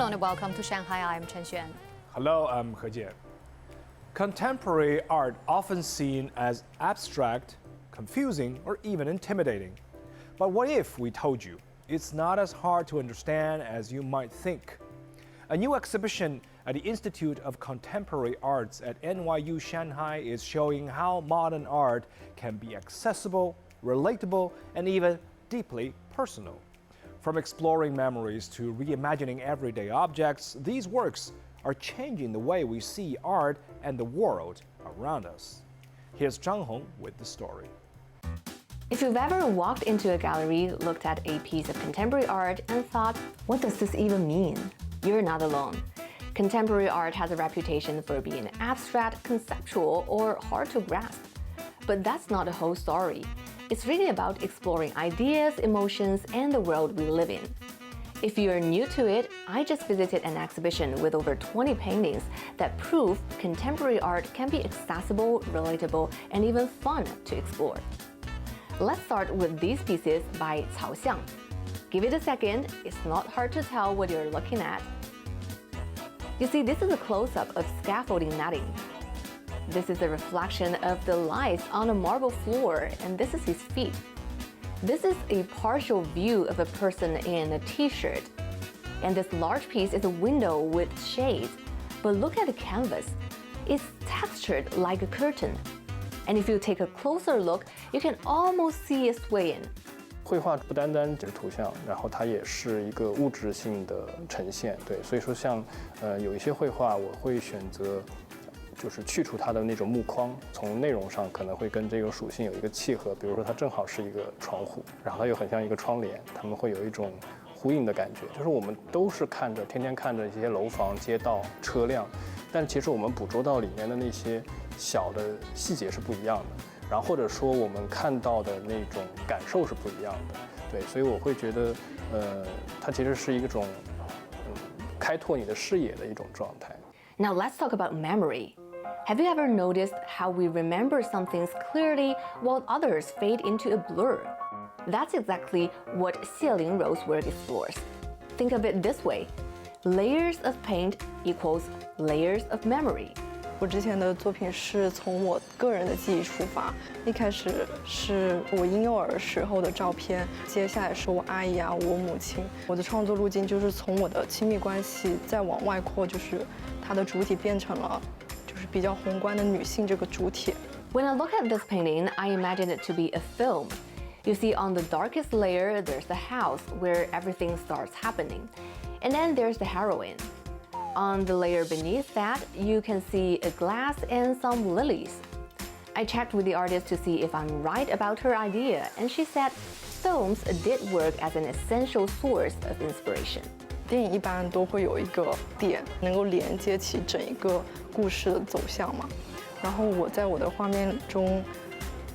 Hello and welcome to Shanghai. I'm Chen Xuan. Hello, I'm He Jian. Contemporary art often seen as abstract, confusing, or even intimidating. But what if we told you it's not as hard to understand as you might think? A new exhibition at the Institute of Contemporary Arts at NYU Shanghai is showing how modern art can be accessible, relatable, and even deeply personal. From exploring memories to reimagining everyday objects, these works are changing the way we see art and the world around us. Here's Zhang Hong with the story. If you've ever walked into a gallery, looked at a piece of contemporary art, and thought, what does this even mean? You're not alone. Contemporary art has a reputation for being abstract, conceptual, or hard to grasp. But that's not the whole story. It's really about exploring ideas, emotions, and the world we live in. If you're new to it, I just visited an exhibition with over 20 paintings that prove contemporary art can be accessible, relatable, and even fun to explore. Let's start with these pieces by Cao Xiang. Give it a second, it's not hard to tell what you're looking at. You see, this is a close-up of scaffolding netting. This is a reflection of the lights on a marble floor, and this is his feet. This is a partial view of a person in a t-shirt. And this large piece is a window with shades. But look at the canvas. It's textured like a curtain. And if you take a closer look, you can almost see it swaying. 绘画不单单只是图像，然后它也是一个物质性的呈现，对，所以说像有一些绘画，我会选择就是去除它的那种木框，从内容上可能会跟这个属性有一个契合，比如说它正好是一个窗户，然后它又很像一个窗帘，它们会有一种呼应的感觉。就是我们都是天天看着一些楼房、街道、车辆，但其实我们捕捉到里面的那些小的细节是不一样的。然后或者说我们看到的那种感受是不一样的，对，所以我会觉得，它其实是一种，开拓你的视野的一种状态。Now let's talk about memory. Have you ever noticed how we remember some things clearly while others fade into a blur? That's exactly what Xieling Rou's work explores. Think of it this way: layers of paint equals layers of memory. 我之前的作品是从我个人的记忆出发，一开始是我婴幼儿时候的照片，接下来是我阿姨啊，我母亲。我的创作路径就是从我的亲密关系再往外扩，就是它的主体变成了就是比较宏观的女性这个主体。When I look at this painting, I imagine it to be a film. You see, on the darkest layer, there's the house where everything starts happening, and then there's the heroine. On the layer beneath that, you can see a glass and some lilies. I checked with the artist to see if I'm right about her idea, and she said films did work as an essential source of inspiration. 电影一般都会有一个点，能够连接起整一个故事的走向嘛。然后我在我的画面中，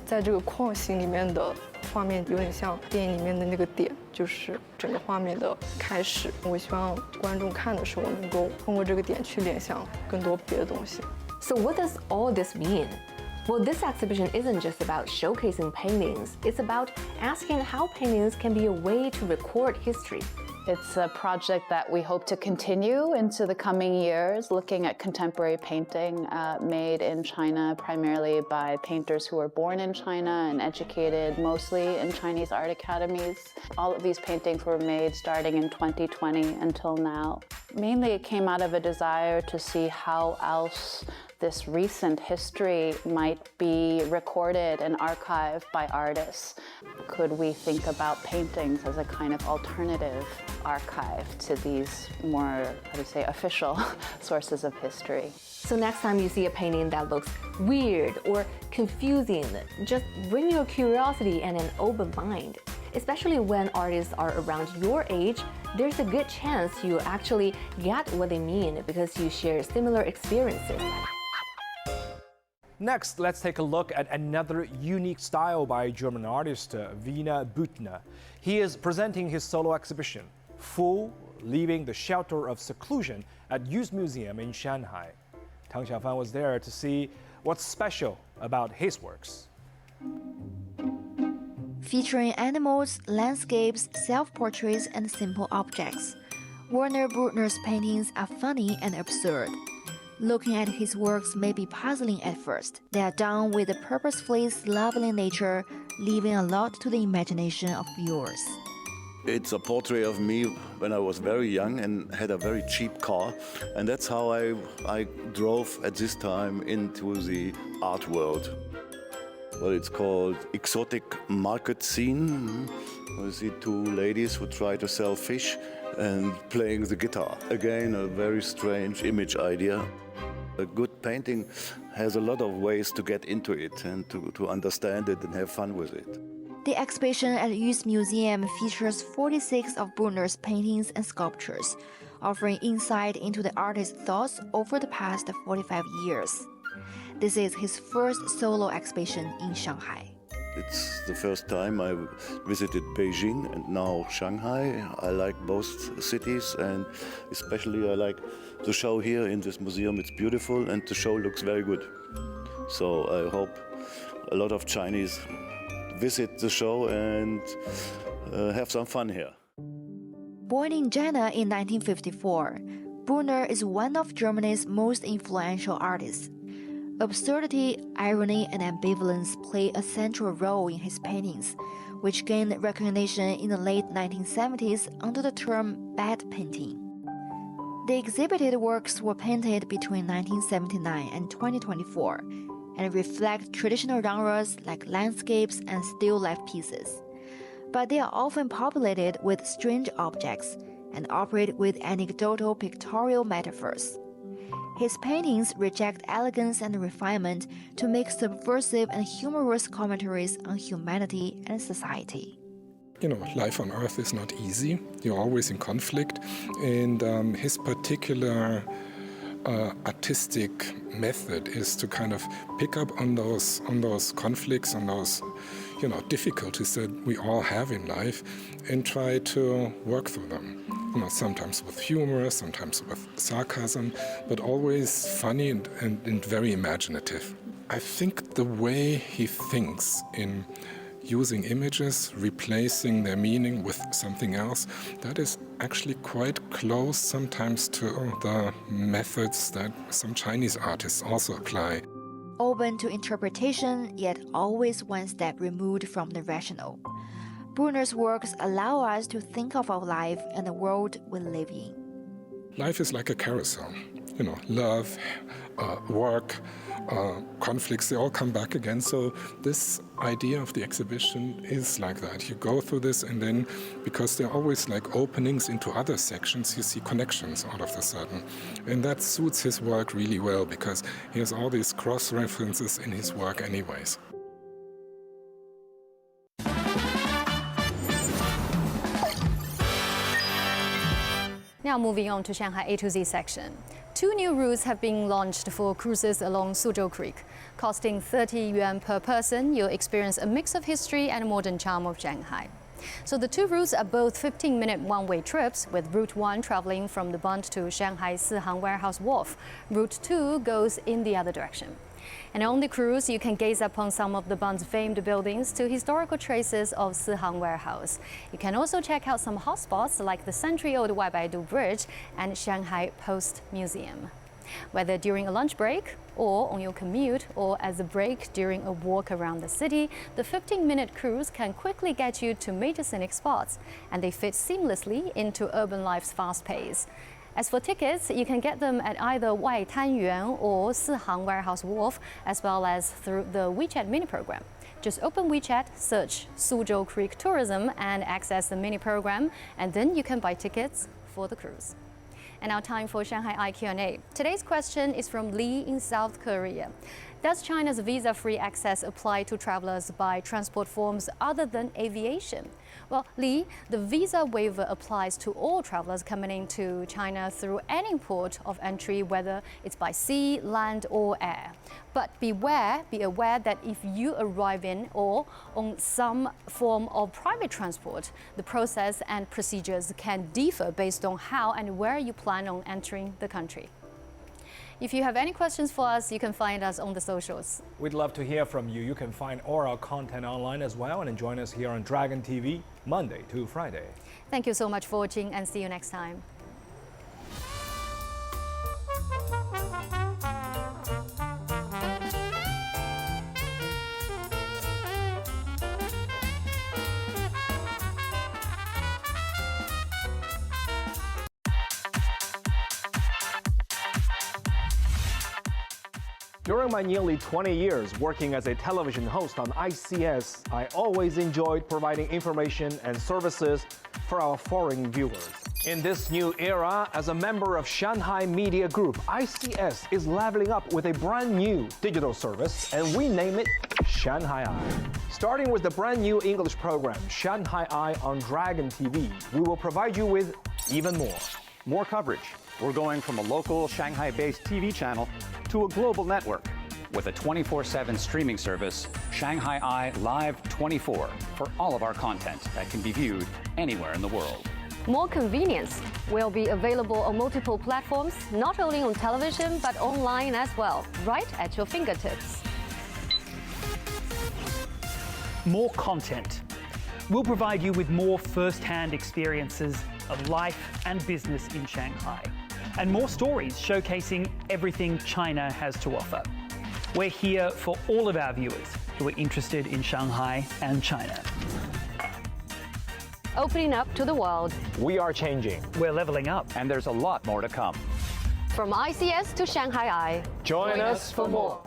在这个框形里面的画面有点像电影里面的那个点，就是整个画面的开始。我希望观众看的时候能够通过这个点去联想更多别的东西。So what does all this mean? Well, this exhibition isn't just about showcasing paintings. It's about asking how paintings can be a way to record history. It's a project that we hope to continue into the coming years, looking at contemporary painting made in China, primarily by painters who were born in China and educated mostly in Chinese art academies. All of these paintings were made starting in 2020 until now. Mainly it came out of a desire to see how else this recent history might be recorded and archived by artists. Could we think about paintings as a kind of alternative archive to these more, official sources of history? So next time you see a painting that looks weird or confusing, just bring your curiosity and an open mind. Especially when artists are around your age, there's a good chance you actually get what they mean because you share similar experiences. Next, let's take a look at another unique style by German artist Wiener Büttner. He is presenting his solo exhibition, Full, Leaving the Shelter of Seclusion at Youth Museum in Shanghai. Tang Xiaofan was there to see what's special about his works. Featuring animals, landscapes, self-portraits, and simple objects, Werner Brückner's paintings are funny and absurd. Looking at his works may be puzzling at first. They are done with a purposefully lovely nature, leaving a lot to the imagination of viewers. It's a portrait of me when I was very young and had a very cheap car, and that's how I drove at this time into the art world. Well, it's called Exotic Market Scene. You see two ladies who try to sell fish and playing the guitar. Again, a very strange image idea. A good painting has a lot of ways to get into it and to understand it and have fun with it. The exhibition at Youth Museum features 46 of Brückner's paintings and sculptures, offering insight into the artist's thoughts over the past 45 years. This is his first solo exhibition in Shanghai. It's the first time I visited Beijing and now Shanghai. I like both cities, and especially I like the show here in this museum. It's beautiful and the show looks very good. So I hope a lot of Chinese visit the show and have some fun here. Born in Jena in 1954, Brückner is one of Germany's most influential artists. Absurdity, irony, and ambivalence play a central role in his paintings, which gained recognition in the late 1970s under the term bad painting. The exhibited works were painted between 1979 and 2024 and reflect traditional genres like landscapes and still life pieces. But they are often populated with strange objects and operate with anecdotal pictorial metaphors. His paintings reject elegance and refinement to make subversive and humorous commentaries on humanity and society. You know, life on Earth is not easy. You're always in conflict. And his particular artistic method is to kind of pick up on those conflicts, on those, difficulties that we all have in life, and try to work through them. Sometimes with humor, sometimes with sarcasm, but always funny and very imaginative. I think the way he thinks in using images, replacing their meaning with something else, that is actually quite close sometimes to the methods that some Chinese artists also apply. Open to interpretation, yet always one step removed from the rational. Brückner's works allow us to think of our life and the world we live in. Life is like a carousel. Love, work, conflicts, they all come back again. So this idea of the exhibition is like that. You go through this, and then, because there are always like openings into other sections, you see connections all of a sudden. And that suits his work really well, because he has all these cross-references in his work anyways. Now moving on to Shanghai A to Z section. 2 new routes have been launched for cruises along Suzhou Creek. Costing 30 yuan per person, you'll experience a mix of history and modern charm of Shanghai. So the 2 routes are both 15-minute one-way trips, with Route 1 traveling from the Bund to Shanghai Sihang Warehouse Wharf. Route 2 goes in the other direction. And on the cruise, you can gaze upon some of the Bund's famed buildings to historical traces of Sihang Warehouse. You can also check out some hotspots like the century-old Waibaidu Bridge and Shanghai Post Museum. Whether during a lunch break, or on your commute, or as a break during a walk around the city, the 15-minute cruise can quickly get you to major scenic spots, and they fit seamlessly into urban life's fast pace. As for tickets, you can get them at either Wai Tanyuan or Sihang Warehouse Wharf, as well as through the WeChat mini program. Just open WeChat, search Suzhou Creek Tourism, and access the mini program, and then you can buy tickets for the cruise. And now time for Shanghai Eye Q&A. Today's question is from Lee in South Korea. Does China's visa-free access apply to travelers by transport forms other than aviation? Well, Lee, the visa waiver applies to all travelers coming into China through any port of entry, whether it's by sea, land, or air. But be aware that if you arrive in or on some form of private transport, the process and procedures can differ based on how and where you plan on entering the country. If you have any questions for us, you can find us on the socials. We'd love to hear from you. You can find all our content online as well, and join us here on Dragon TV Monday to Friday. Thank you so much for watching, and see you next time. During my nearly 20 years working as a television host on ICS, I always enjoyed providing information and services for our foreign viewers. In this new era, as a member of Shanghai Media Group, ICS is leveling up with a brand new digital service, and we name it Shanghai Eye. Starting with the brand new English program, Shanghai Eye on Dragon TV, we will provide you with even more. More coverage. We're going from a local Shanghai-based TV channel to a global network. With a 24/7 streaming service, Shanghai Eye Live 24 for all of our content that can be viewed anywhere in the world. More convenience will be available on multiple platforms, not only on television but online as well, right at your fingertips. More content. We'll provide you with more first-hand experiences of life and business in Shanghai, and more stories showcasing everything China has to offer. We're here for all of our viewers who are interested in Shanghai and China. Opening up to the world. We are changing. We're leveling up. And there's a lot more to come. From ICS to Shanghai Eye. Join us for more.